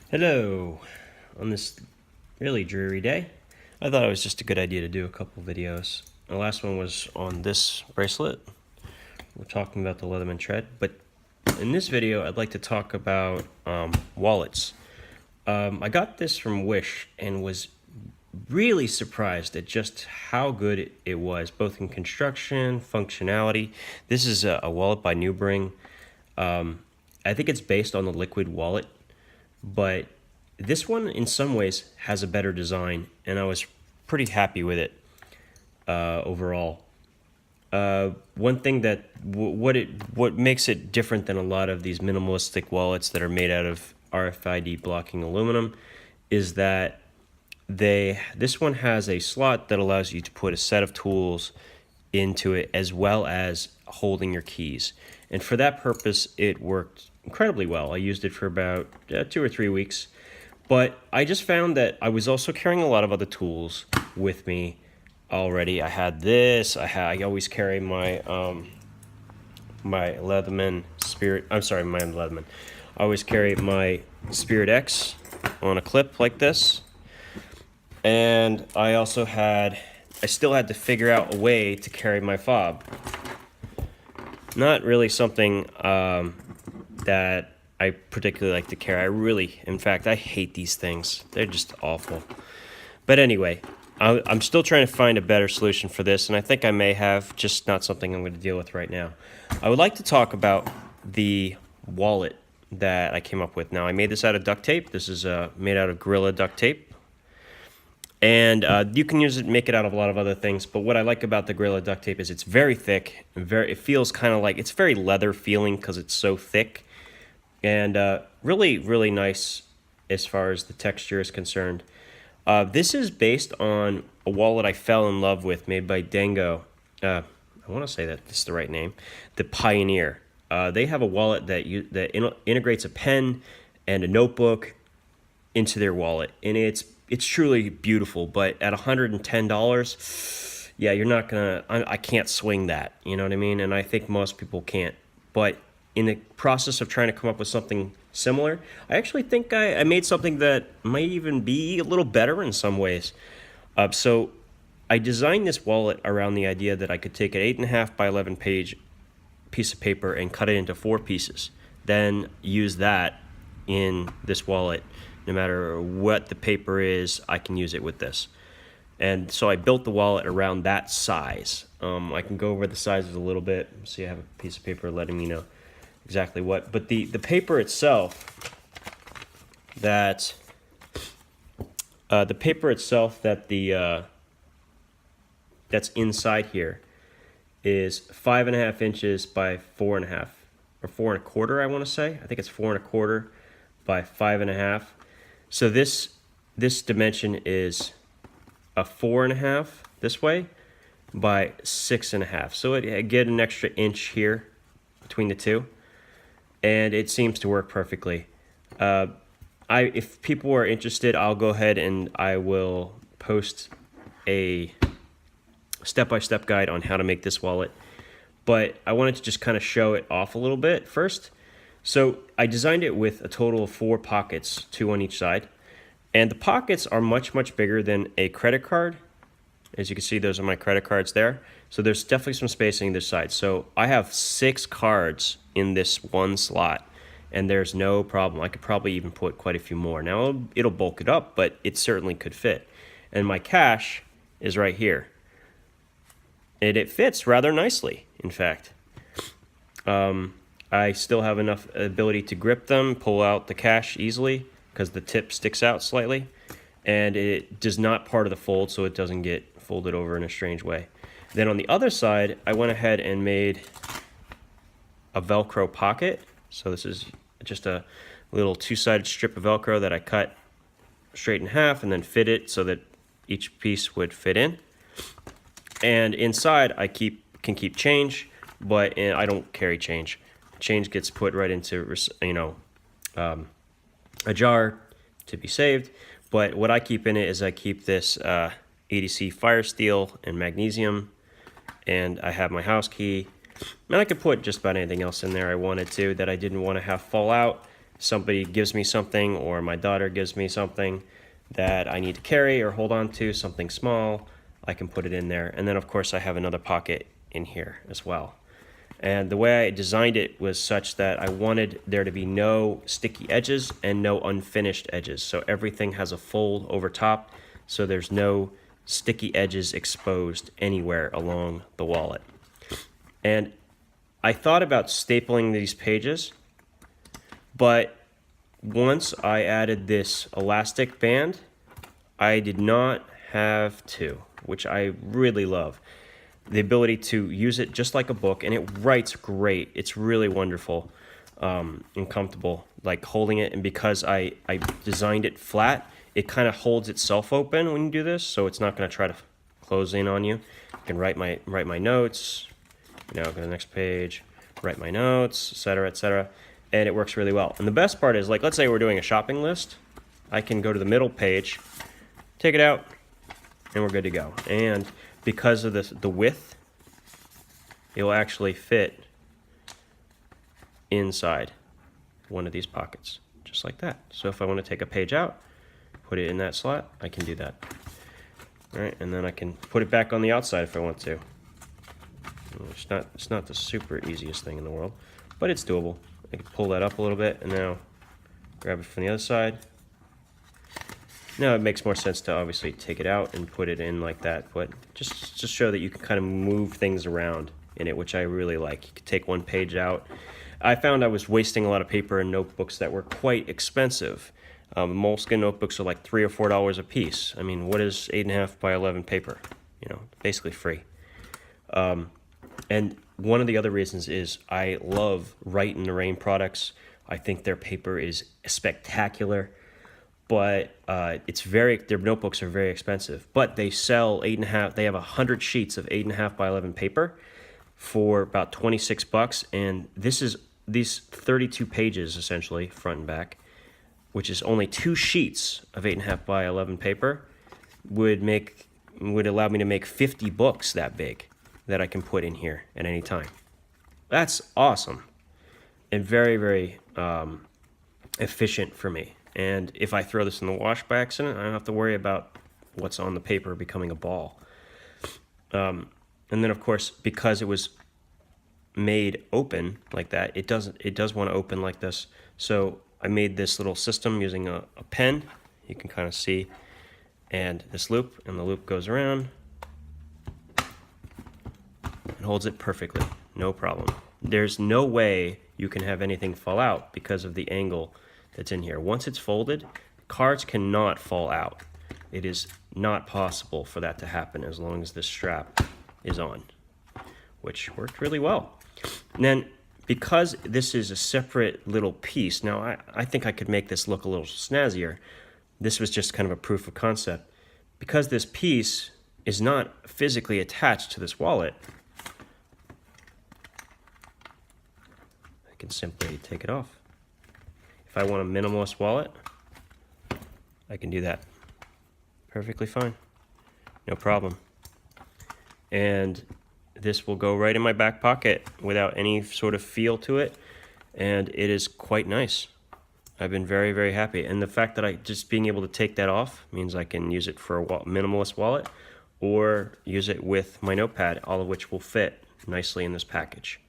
Hello. On this really dreary day, I thought it was just a good idea to do a couple videos. The last one was on this bracelet. We're talking about the Leatherman Tread, but in this video, I'd like to talk about wallets. I got this from Wish and was really surprised at just how good it was, both in construction, functionality. This is a wallet by Nubring. I think it's based on the Liquid wallet, but this one in some ways has a better design, and I was pretty happy with it overall. One thing that what makes it different than a lot of these minimalistic wallets that are made out of RFID blocking aluminum is that this one has a slot that allows you to put a set of tools into it as well as holding your keys. And for that purpose, it worked incredibly well. I used it for about 2 or 3 weeks, but I just found that I was also carrying a lot of other tools with me already. I had this. I always carry my my Leatherman Spirit. I'm sorry, my Leatherman. I always carry my Spirit X on a clip like this, and I still had to figure out a way to carry my fob. Not really something that I particularly like to carry. In fact, I hate these things. They're just awful. But anyway, I'm still trying to find a better solution for this, and I think I may have, just not something I'm going to deal with right now. I would like to talk about the wallet that I came up with. Now, I made this out of duct tape. This is made out of Gorilla duct tape. And you can make it out of a lot of other things, but what I like about the Gorilla duct tape is it's very thick, and it feels kind of like, it's very leather feeling because it's so thick, and really, really nice as far as the texture is concerned. This is based on a wallet I fell in love with, made by Dango. I want to say that this is the right name, the Pioneer. They have a wallet that integrates a pen and a notebook into their wallet, and it's truly beautiful. But at $110, yeah, you're not gonna. I can't swing that. You know what I mean? And I think most people can't. But in the process of trying to come up with something similar, I actually think I made something that might even be a little better in some ways. So I designed this wallet around the idea that I could take an 8.5 by 11 page piece of paper and cut it into 4 pieces, then use that in this wallet. No matter what the paper is, I can use it with this. And so I built the wallet around that size. I can go over the sizes a little bit. See, I have a piece of paper letting me know exactly what. But the paper itself that that's inside here is 5.5 inches by 4.5 or 4.25. I want to say. I think it's 4.25 by 5.5. So this dimension is a 4.5 this way by 6.5. So I get an extra inch here between the two, and it seems to work perfectly. If people are interested, I'll go ahead and I will post a step-by-step guide on how to make this wallet. But I wanted to just kind of show it off a little bit first. So I designed it with a total of 4 pockets, 2 on each side. And the pockets are much, much bigger than a credit card. As you can see, those are my credit cards there. So there's definitely some spacing this side. So I have 6 cards in this one slot, and there's no problem. I could probably even put quite a few more. Now, it'll bulk it up, but it certainly could fit. And my cash is right here. And it fits rather nicely, in fact. I still have enough ability to grip them, pull out the cash easily because the tip sticks out slightly, and it does not part of the fold, so it doesn't get folded over in a strange way. Then on the other side, I went ahead and made a Velcro pocket. So this is just a little 2-sided strip of Velcro that I cut straight in half and then fit it so that each piece would fit in. And inside, I can keep change, but I don't carry change. Change gets put right into a jar to be saved. But what I keep in it is I keep this EDC fire steel and magnesium, and I have my house key. And I could put just about anything else in there I wanted to that I didn't want to have fall out. somebody gives me something or my daughter gives me something that I need to carry or hold on to, something small, I can put it in there. And then of course I have another pocket in here as well. And the way I designed it was such that I wanted there to be no sticky edges and no unfinished edges. So everything has a fold over top, so there's no sticky edges exposed anywhere along the wallet. And I thought about stapling these pages, but once I added this elastic band, I did not have to, which I really love. The ability to use it just like a book, and it writes great. It's really wonderful and comfortable, like holding it. And because I designed it flat, it kind of holds itself open when you do this, so it's not going to try to close in on you. I can write my notes. Go to the next page, write my notes, etc., and it works really well. And the best part is, like, let's say we're doing a shopping list. I can go to the middle page, take it out, and we're good to go. And because of the width, it will actually fit inside one of these pockets, just like that. So if I want to take a page out, put it in that slot, I can do that. All right, and then I can put it back on the outside if I want to. It's not the super easiest thing in the world, but it's doable. I can pull that up a little bit and now grab it from the other side. Now it makes more sense to obviously take it out and put it in like that, but just show that you can kind of move things around in it, which I really like. You could take one page out. I found I was wasting a lot of paper in notebooks that were quite expensive. Moleskine notebooks are like $3 or $4 a piece. I mean, what is 8.5 by 11 paper? Basically free. And one of the other reasons is I love Write in the Rain products. I think their paper is spectacular. But their notebooks are very expensive. But they sell 8.5. They have 100 sheets of 8.5 by 11 paper for about $26, and these 32 pages essentially, front and back, which is only 2 sheets of 8.5 by 11 paper, would allow me to make 50 books that big that I can put in here at any time. That's awesome, and very, very efficient for me. And if I throw this in the wash by accident, I don't have to worry about what's on the paper becoming a ball. And then, of course, because it was made open like that, it does want to open like this. So I made this little system using a pen. You can kind of see, and this loop, and the loop goes around and holds it perfectly, no problem. There's no way you can have anything fall out because of the angle that's in here. Once it's folded, cards cannot fall out. It is not possible for that to happen as long as this strap is on, which worked really well. And then, because this is a separate little piece, now I think I could make this look a little snazzier. This was just kind of a proof of concept. Because this piece is not physically attached to this wallet, I can simply take it off. If I want a minimalist wallet, I can do that perfectly fine, no problem. And this will go right in my back pocket without any sort of feel to it, and it is quite nice. I've been very, very happy. And the fact that just being able to take that off means I can use it for a minimalist wallet or use it with my notepad, all of which will fit nicely in this package.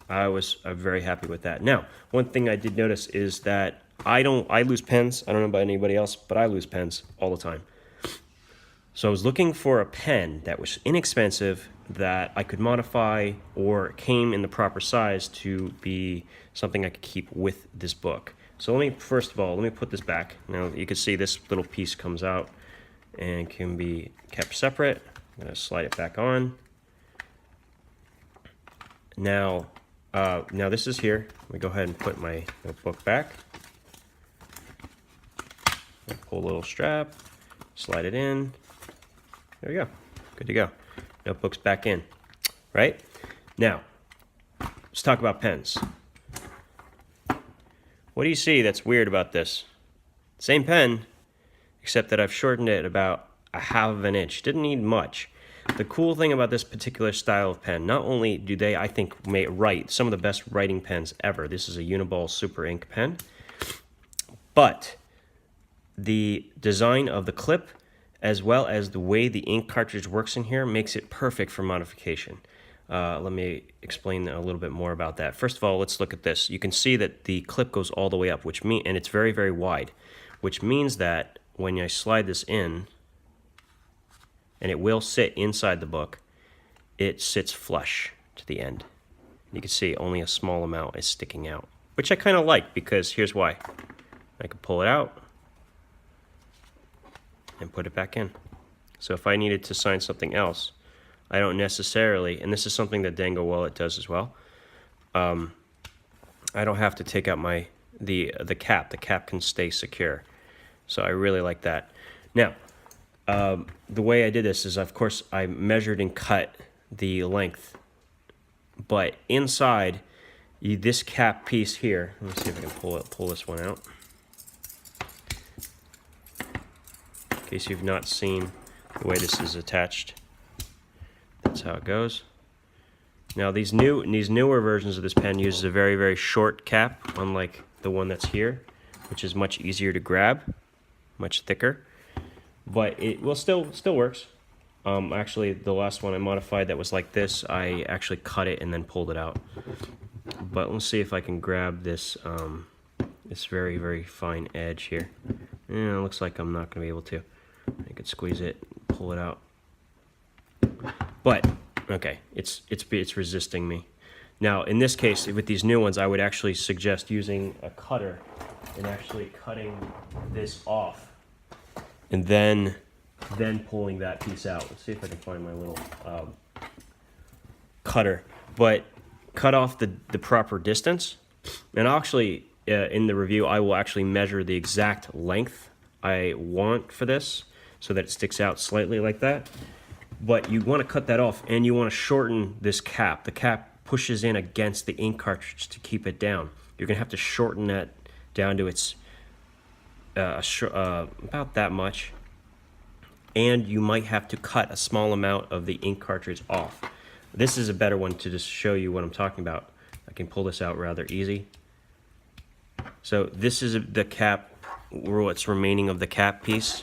I'm very happy with that. Now, one thing I did notice is that I lose pens. I don't know about anybody else, but I lose pens all the time. So I was looking for a pen that was inexpensive, that I could modify or came in the proper size to be something I could keep with this book. So first of all, let me put this back. Now you can see this little piece comes out and can be kept separate. I'm gonna slide it back on. Now this is here. Let me go ahead and put my notebook back. Pull a little strap, slide it in. There we go. Good to go. Notebook's back in. Right? Now, let's talk about pens. What do you see that's weird about this? Same pen, except that I've shortened it about 1/2 of an inch. Didn't need much. The cool thing about this particular style of pen, not only do they, I think, write some of the best writing pens ever. This is a Uniball Super Ink pen. But the design of the clip, as well as the way the ink cartridge works in here, makes it perfect for modification. Let me explain a little bit more about that. First of all, let's look at this. You can see that the clip goes all the way up, and it's very, very wide, which means that when I slide this in, and it will sit inside the book, it sits flush to the end. You can see only a small amount is sticking out, which I kind of like, because here's why. I can pull it out and put it back in. So if I needed to sign something else, I don't necessarily, and this is something that Dango Wallet does as well, I don't have to take out the cap. The cap can stay secure. So I really like that. Now, the way I did this is, of course, I measured and cut the length, but inside this cap piece here, let me see if I can pull this one out. In case you've not seen the way this is attached, that's how it goes. Now these newer versions of this pen uses a very, very short cap, unlike the one that's here, which is much easier to grab, much thicker. But it will still works. Actually, the last one I modified that was like this, I actually cut it and then pulled it out. But let's see if I can grab this this very, very fine edge here. Yeah, it looks like I'm not going to be able to. I could squeeze it, pull it out. But okay, it's resisting me. Now, in this case, with these new ones, I would actually suggest using a cutter and actually cutting this off, and then pulling that piece out. Let's see if I can find my little cutter. But cut off the proper distance, and actually in the review I will actually measure the exact length I want for this so that it sticks out slightly like that. But you want to cut that off, and you want to shorten this cap. The cap pushes in against the ink cartridge to keep it down. You're going to have to shorten that down to its about that much, and you might have to cut a small amount of the ink cartridge off. This is a better one to just show you what I'm talking about. I can pull this out rather easy. So this is the cap, what's remaining of the cap piece,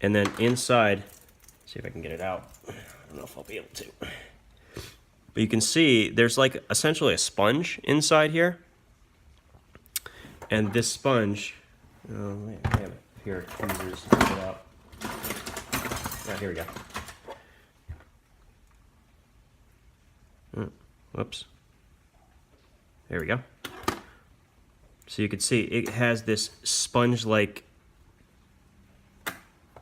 and then inside, see if I can get it out. I don't know if I'll be able to. But you can see there's like essentially a sponge inside here, and this sponge, I have a pair of tweezers to pull it out. Ah, here we go. Whoops. There we go. So you can see it has this sponge-like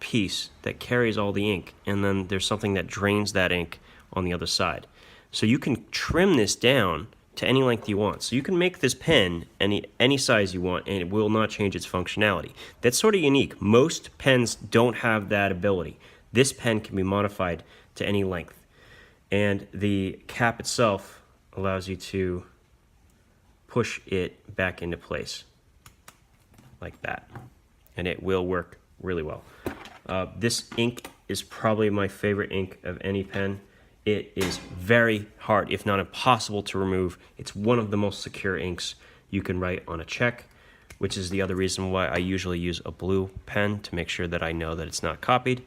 piece that carries all the ink, and then there's something that drains that ink on the other side. So you can trim this down to any length you want. So you can make this pen any size you want, and it will not change its functionality. That's sort of unique. Most pens don't have that ability. This pen can be modified to any length, and the cap itself allows you to push it back into place like that, and it will work really well. This ink is probably my favorite ink of any pen. It is very hard, if not impossible, to remove. It's one of the most secure inks you can write on a check, which is the other reason why I usually use a blue pen, to make sure that I know that it's not copied.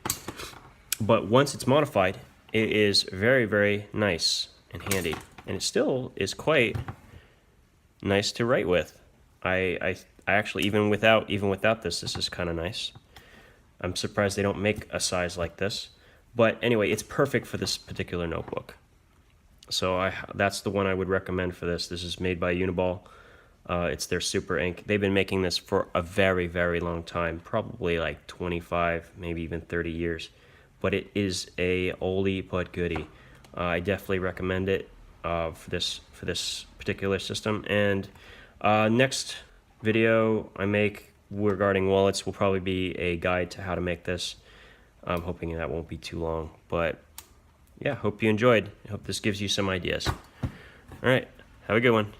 But once it's modified, it is very, very nice and handy, and it still is quite nice to write with. I actually, even without this is kind of nice. I'm surprised they don't make a size like this. But anyway, it's perfect for this particular notebook. So that's the one I would recommend for this. This is made by Uniball. It's their Super Ink. They've been making this for a very, very long time, probably like 25, maybe even 30 years. But it is a oldie but goodie. I definitely recommend it for this particular system. And next video I make regarding wallets will probably be a guide to how to make this. I'm hoping that won't be too long, but yeah, hope you enjoyed. I hope this gives you some ideas. All right, have a good one.